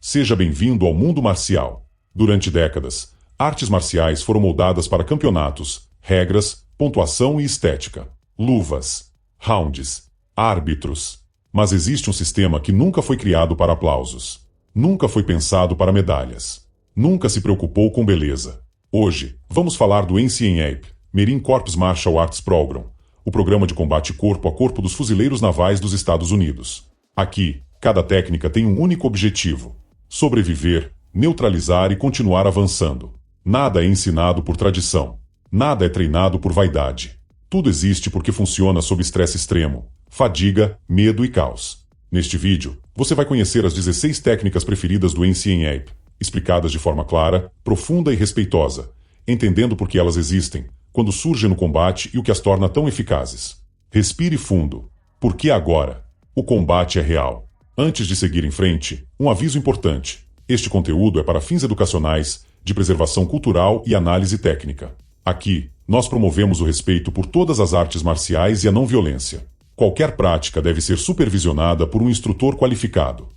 Seja bem-vindo ao mundo marcial. Durante décadas, artes marciais foram moldadas para campeonatos, regras, pontuação e estética. Luvas, rounds, árbitros. Mas existe um sistema que nunca foi criado para aplausos. Nunca foi pensado para medalhas. Nunca se preocupou com beleza. Hoje, vamos falar do NCAAP, Marine Corps Martial Arts Program, o programa de combate corpo a corpo dos fuzileiros navais dos Estados Unidos. Aqui, cada técnica tem um único objetivo: sobreviver, neutralizar e continuar avançando. Nada é ensinado por tradição. Nada é treinado por vaidade. Tudo existe porque funciona sob estresse extremo, fadiga, medo e caos. Neste vídeo, você vai conhecer as 16 técnicas preferidas do NCAAP, explicadas de forma clara, profunda e respeitosa, entendendo por que elas existem, quando surgem no combate e o que as torna tão eficazes. Respire fundo. Por que agora? O combate é real. Antes de seguir em frente, um aviso importante. Este conteúdo é para fins educacionais, de preservação cultural e análise técnica. Aqui, nós promovemos o respeito por todas as artes marciais e a não violência. Qualquer prática deve ser supervisionada por um instrutor qualificado.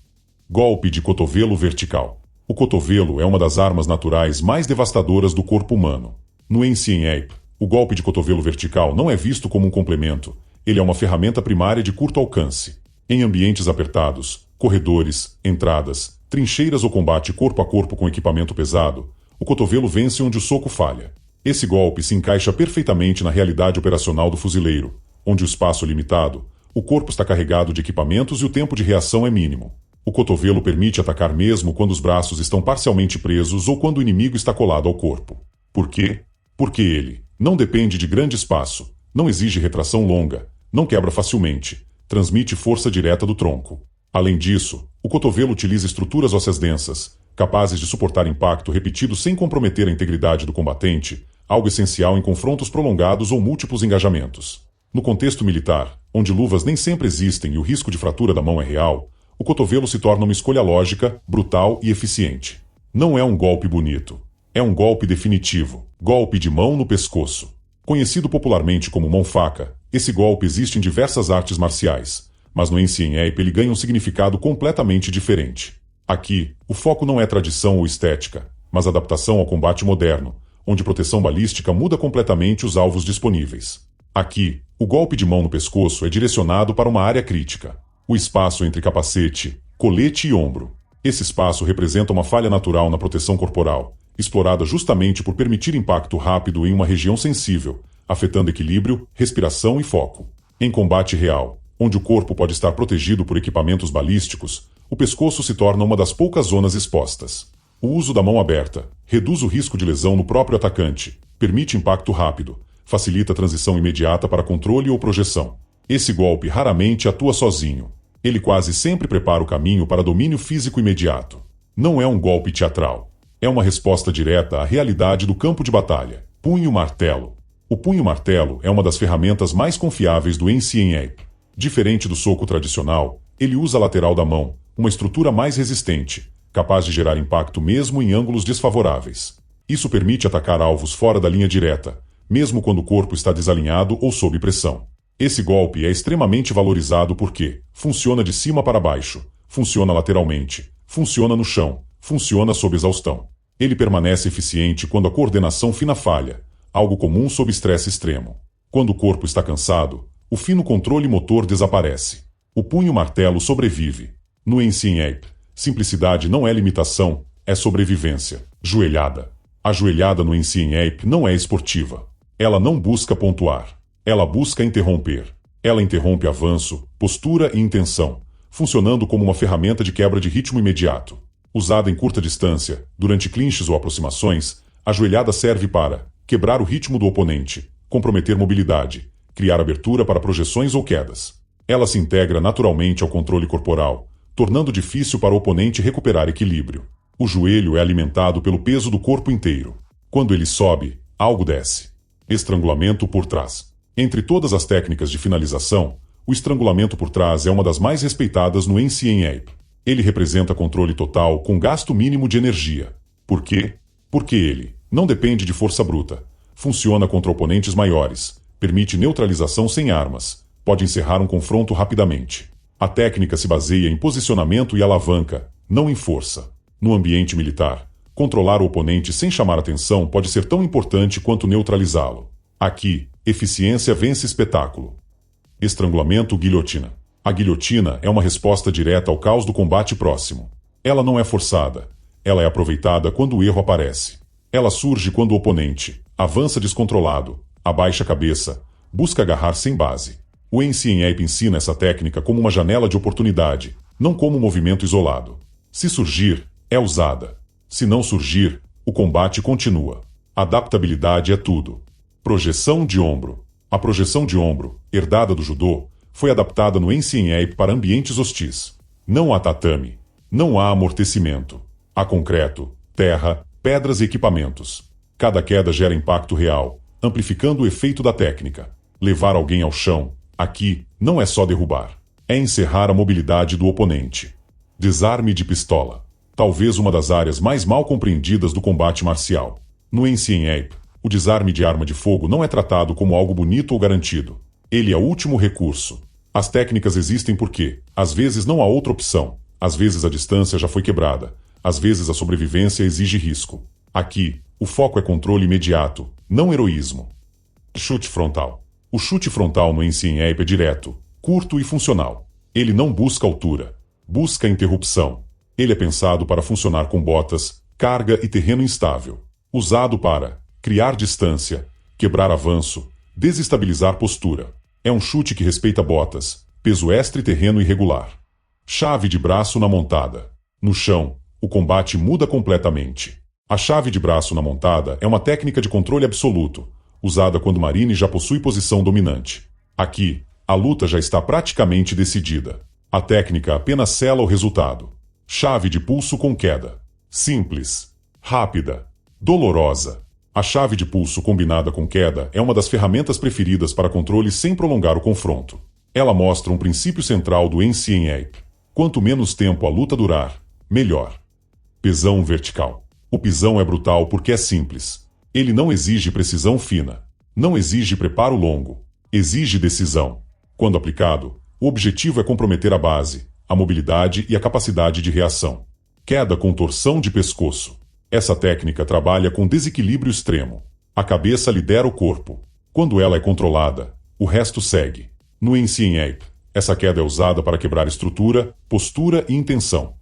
Golpe de cotovelo vertical. O cotovelo é uma das armas naturais mais devastadoras do corpo humano. No NCAAP, o golpe de cotovelo vertical não é visto como um complemento, ele é uma ferramenta primária de curto alcance. Em ambientes apertados, corredores, entradas, trincheiras ou combate corpo a corpo com equipamento pesado, o cotovelo vence onde o soco falha. Esse golpe se encaixa perfeitamente na realidade operacional do fuzileiro, onde o espaço é limitado, o corpo está carregado de equipamentos e o tempo de reação é mínimo. O cotovelo permite atacar mesmo quando os braços estão parcialmente presos ou quando o inimigo está colado ao corpo. Por quê? Porque ele não depende de grande espaço, não exige retração longa, não quebra facilmente, transmite força direta do tronco. Além disso, o cotovelo utiliza estruturas ósseas densas, capazes de suportar impacto repetido sem comprometer a integridade do combatente, algo essencial em confrontos prolongados ou múltiplos engajamentos. No contexto militar, onde luvas nem sempre existem e o risco de fratura da mão é real, o cotovelo se torna uma escolha lógica, brutal e eficiente. Não é um golpe bonito. É um golpe definitivo. Golpe de mão no pescoço. Conhecido popularmente como mão-faca, esse golpe existe em diversas artes marciais, mas no NCAAP ele ganha um significado completamente diferente. Aqui, o foco não é tradição ou estética, mas adaptação ao combate moderno, onde proteção balística muda completamente os alvos disponíveis. Aqui, o golpe de mão no pescoço é direcionado para uma área crítica: o espaço entre capacete, colete e ombro. Esse espaço representa uma falha natural na proteção corporal, explorada justamente por permitir impacto rápido em uma região sensível, afetando equilíbrio, respiração e foco. Em combate real, onde o corpo pode estar protegido por equipamentos balísticos, o pescoço se torna uma das poucas zonas expostas. O uso da mão aberta reduz o risco de lesão no próprio atacante, permite impacto rápido, facilita a transição imediata para controle ou projeção. Esse golpe raramente atua sozinho. Ele quase sempre prepara o caminho para domínio físico imediato. Não é um golpe teatral. É uma resposta direta à realidade do campo de batalha. Punho-martelo. O punho-martelo é uma das ferramentas mais confiáveis do NCAAP. Diferente do soco tradicional, ele usa a lateral da mão, uma estrutura mais resistente, capaz de gerar impacto mesmo em ângulos desfavoráveis. Isso permite atacar alvos fora da linha direta, mesmo quando o corpo está desalinhado ou sob pressão. Esse golpe é extremamente valorizado porque funciona de cima para baixo, funciona lateralmente, funciona no chão, funciona sob exaustão. Ele permanece eficiente quando a coordenação fina falha, algo comum sob estresse extremo. Quando o corpo está cansado, o fino controle motor desaparece. O punho-martelo sobrevive. No NCAAP, simplicidade não é limitação, é sobrevivência. Joelhada. A joelhada no NCAAP não é esportiva. Ela não busca pontuar. Ela busca interromper. Ela interrompe avanço, postura e intenção, funcionando como uma ferramenta de quebra de ritmo imediato. Usada em curta distância, durante clinches ou aproximações, a joelhada serve para quebrar o ritmo do oponente, comprometer mobilidade, criar abertura para projeções ou quedas. Ela se integra naturalmente ao controle corporal, tornando difícil para o oponente recuperar equilíbrio. O joelho é alimentado pelo peso do corpo inteiro. Quando ele sobe, algo desce. Estrangulamento por trás. Entre todas as técnicas de finalização, o estrangulamento por trás é uma das mais respeitadas no NCAAP. Ele representa controle total com gasto mínimo de energia. Por quê? Porque ele não depende de força bruta. Funciona contra oponentes maiores, permite neutralização sem armas, pode encerrar um confronto rapidamente. A técnica se baseia em posicionamento e alavanca, não em força. No ambiente militar, controlar o oponente sem chamar atenção pode ser tão importante quanto neutralizá-lo. Aqui, eficiência vence espetáculo. Estrangulamento-guilhotina. A guilhotina é uma resposta direta ao caos do combate próximo. Ela não é forçada. Ela é aproveitada quando o erro aparece. Ela surge quando o oponente avança descontrolado, abaixa a cabeça, busca agarrar sem base. O Ancient Ape ensina essa técnica como uma janela de oportunidade, não como um movimento isolado. Se surgir, é usada. Se não surgir, o combate continua. Adaptabilidade é tudo. Projeção de ombro. A projeção de ombro, herdada do judô, foi adaptada no Ancient Ape para ambientes hostis. Não há tatame. Não há amortecimento. Há concreto, terra, pedras e equipamentos. Cada queda gera impacto real, amplificando o efeito da técnica. Levar alguém ao chão, aqui, não é só derrubar. É encerrar a mobilidade do oponente. Desarme de pistola. Talvez uma das áreas mais mal compreendidas do combate marcial. No Ancient Ape, o desarme de arma de fogo não é tratado como algo bonito ou garantido. Ele é o último recurso. As técnicas existem porque, às vezes não há outra opção, às vezes a distância já foi quebrada, às vezes a sobrevivência exige risco. Aqui, o foco é controle imediato, não heroísmo. Chute frontal. O chute frontal no Ancient Ape é direto, curto e funcional. Ele não busca altura, busca interrupção. Ele é pensado para funcionar com botas, carga e terreno instável. Usado para criar distância, quebrar avanço, desestabilizar postura. É um chute que respeita botas, peso extra e terreno irregular. Chave de braço na montada. No chão, o combate muda completamente. A chave de braço na montada é uma técnica de controle absoluto, usada quando o Marine já possui posição dominante. Aqui, a luta já está praticamente decidida. A técnica apenas sela o resultado. Chave de pulso com queda. Simples, rápida, dolorosa. A chave de pulso combinada com queda é uma das ferramentas preferidas para controle sem prolongar o confronto. Ela mostra um princípio central do Ancient Ape. Quanto menos tempo a luta durar, melhor. Pisão vertical. O pisão é brutal porque é simples. Ele não exige precisão fina. Não exige preparo longo. Exige decisão. Quando aplicado, o objetivo é comprometer a base, a mobilidade e a capacidade de reação. Queda com torção de pescoço. Essa técnica trabalha com desequilíbrio extremo. A cabeça lidera o corpo. Quando ela é controlada, o resto segue. No Ancient Ape, essa queda é usada para quebrar estrutura, postura e intenção.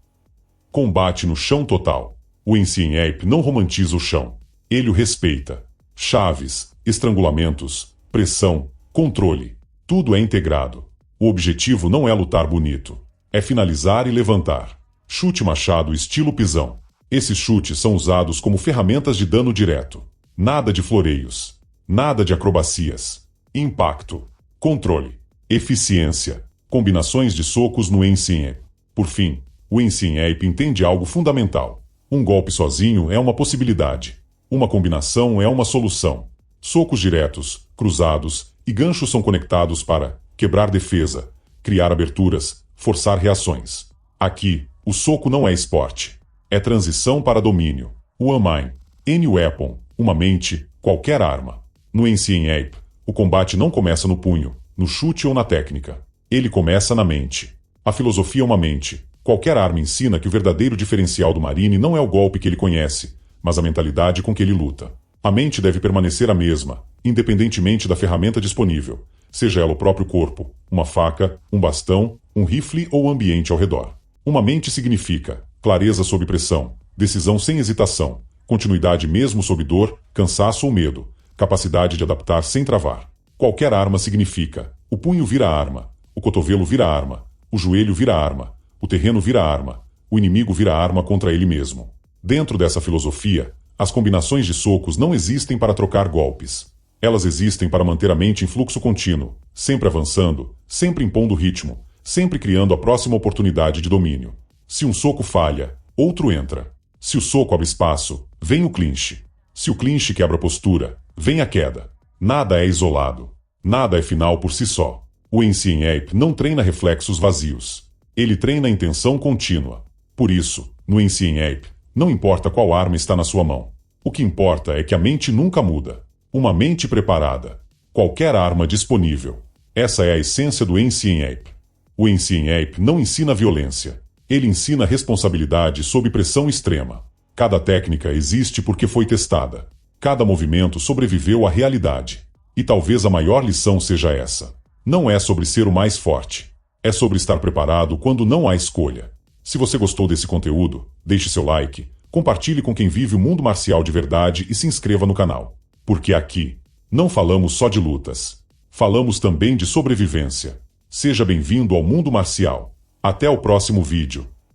Combate no chão total. O Ancient Ape não romantiza o chão. Ele o respeita. Chaves, estrangulamentos, pressão, controle. Tudo é integrado. O objetivo não é lutar bonito. É finalizar e levantar. Chute machado estilo pisão. Esses chutes são usados como ferramentas de dano direto. Nada de floreios. Nada de acrobacias. Impacto. Controle. Eficiência. Combinações de socos no Ancient Ape. Por fim, o Ancient Ape entende algo fundamental. Um golpe sozinho é uma possibilidade. Uma combinação é uma solução. Socos diretos, cruzados e ganchos são conectados para quebrar defesa, criar aberturas, forçar reações. Aqui, o soco não é esporte. É transição para domínio. One Mind, Any Weapon, uma mente, qualquer arma. No Ancient Ape, o combate não começa no punho, no chute ou na técnica. Ele começa na mente. A filosofia é uma mente. Qualquer arma ensina que o verdadeiro diferencial do Marine não é o golpe que ele conhece, mas a mentalidade com que ele luta. A mente deve permanecer a mesma, independentemente da ferramenta disponível, seja ela o próprio corpo, uma faca, um bastão, um rifle ou o ambiente ao redor. Uma mente significa clareza sob pressão, decisão sem hesitação, continuidade mesmo sob dor, cansaço ou medo, capacidade de adaptar sem travar. Qualquer arma significa: o punho vira arma, o cotovelo vira arma, o joelho vira arma, o terreno vira arma, o inimigo vira arma contra ele mesmo. Dentro dessa filosofia, as combinações de socos não existem para trocar golpes. Elas existem para manter a mente em fluxo contínuo, sempre avançando, sempre impondo ritmo, sempre criando a próxima oportunidade de domínio. Se um soco falha, outro entra. Se o soco abre espaço, vem o clinch. Se o clinch quebra a postura, vem a queda. Nada é isolado. Nada é final por si só. O Ancient Ape não treina reflexos vazios. Ele treina a intenção contínua. Por isso, no Ancient Ape, não importa qual arma está na sua mão. O que importa é que a mente nunca muda. Uma mente preparada. Qualquer arma disponível. Essa é a essência do Ancient Ape. O Ancient Ape não ensina violência. Ele ensina responsabilidade sob pressão extrema. Cada técnica existe porque foi testada. Cada movimento sobreviveu à realidade. E talvez a maior lição seja essa. Não é sobre ser o mais forte. É sobre estar preparado quando não há escolha. Se você gostou desse conteúdo, deixe seu like, compartilhe com quem vive o mundo marcial de verdade e se inscreva no canal. Porque aqui, não falamos só de lutas. Falamos também de sobrevivência. Seja bem-vindo ao mundo marcial. Até o próximo vídeo.